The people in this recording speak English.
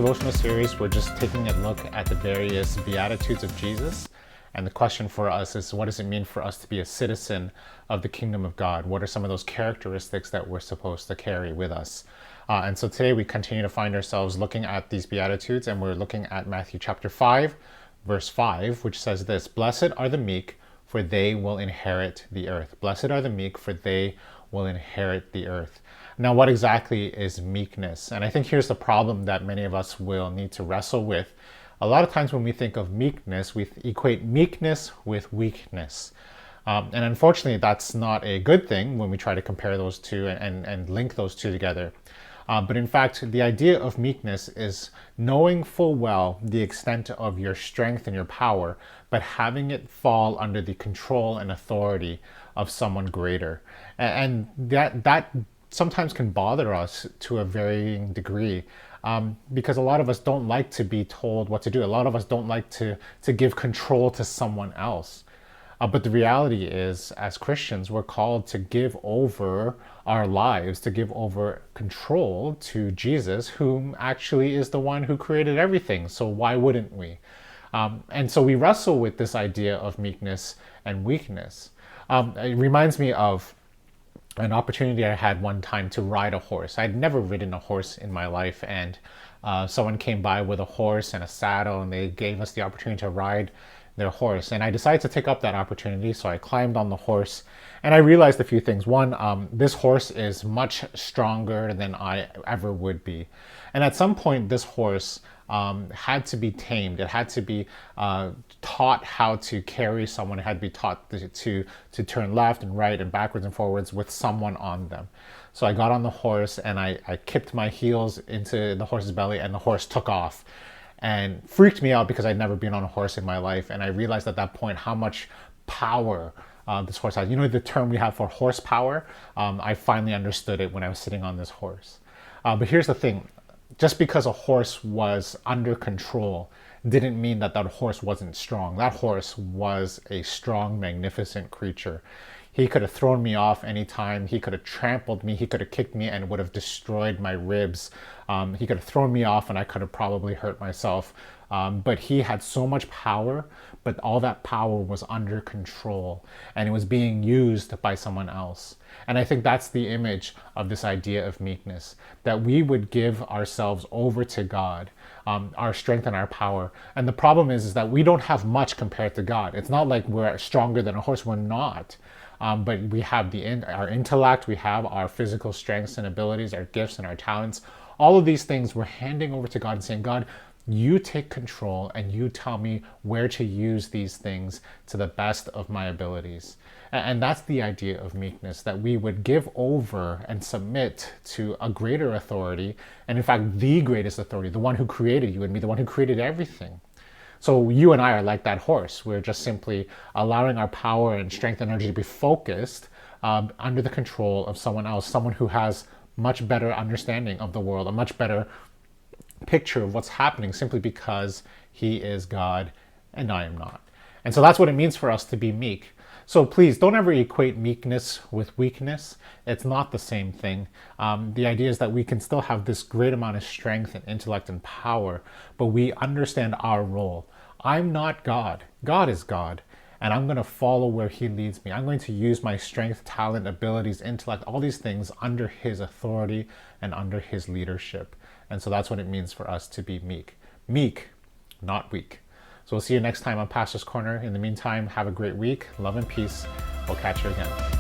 devotional series, we're just taking a look at the various Beatitudes of Jesus. And the question for us is, what does it mean for us to be a citizen of the kingdom of God? What are some of those characteristics that we're supposed to carry with us? And so today we continue to find ourselves looking at these Beatitudes, and we're looking at Matthew chapter 5, verse 5, which says this: Blessed are the meek, for they will inherit the earth. Blessed are the meek, for they will inherit the earth. Now, what exactly is meekness? And I think here's the problem that many of us will need to wrestle with. A lot of times when we think of meekness, we equate meekness with weakness. And unfortunately, that's not a good thing when we try to compare those two and link those two together. But in fact, the idea of meekness is knowing full well the extent of your strength and your power, but having it fall under the control and authority of someone greater. And that sometimes can bother us to a varying degree, because a lot of us don't like to be told what to do. A lot of us don't like to give control to someone else. But the reality is, as Christians, we're called to give over our lives, to give over control to Jesus, whom actually is the one who created everything. So why wouldn't we? And so we wrestle with this idea of meekness and weakness. It reminds me of an opportunity I had one time to ride a horse. I'd never ridden a horse in my life, and someone came by with a horse and a saddle, and they gave us the opportunity to ride their horse. And I decided to take up that opportunity, so I climbed on the horse, and I realized a few things. One, this horse is much stronger than I ever would be. And at some point, this horse had to be tamed. It had to be taught how to carry someone. It had to be taught to turn left and right and backwards and forwards with someone on them. So I got on the horse and I kicked my heels into the horse's belly, and the horse took off and freaked me out because I'd never been on a horse in my life. And I realized at that point how much power this horse has. You know the term we have for horsepower? I finally understood it when I was sitting on this horse. But here's the thing. Just because a horse was under control didn't mean that horse wasn't strong. That horse was a strong, magnificent creature. He could have thrown me off anytime. He could have trampled me. He could have kicked me and it would have destroyed my ribs. He could have thrown me off and I could have probably hurt myself. But he had so much power, but all that power was under control and it was being used by someone else. And I think that's the image of this idea of meekness, that we would give ourselves over to God, our strength and our power. And the problem is that we don't have much compared to God. It's not like we're stronger than a horse. We're not. But we have our intellect, we have our physical strengths and abilities, our gifts and our talents. All of these things we're handing over to God and saying, God, you take control and you tell me where to use these things to the best of my abilities. And that's the idea of meekness, that we would give over and submit to a greater authority, and in fact, the greatest authority, the one who created you and me, the one who created everything. So you and I are like that horse. We're just simply allowing our power and strength and energy to be focused under the control of someone else, someone who has much better understanding of the world, a much better picture of what's happening, simply because he is God and I am not. And so that's what it means for us to be meek. So please don't ever equate meekness with weakness. It's not the same thing. The idea is that we can still have this great amount of strength and intellect and power, but we understand our role. I'm not God. God is God. And I'm going to follow where he leads me. I'm going to use my strength, talent, abilities, intellect, all these things under his authority and under his leadership. And so that's what it means for us to be meek. Meek, not weak. So we'll see you next time on Pastor's Corner. In the meantime, have a great week. Love and peace. We'll catch you again.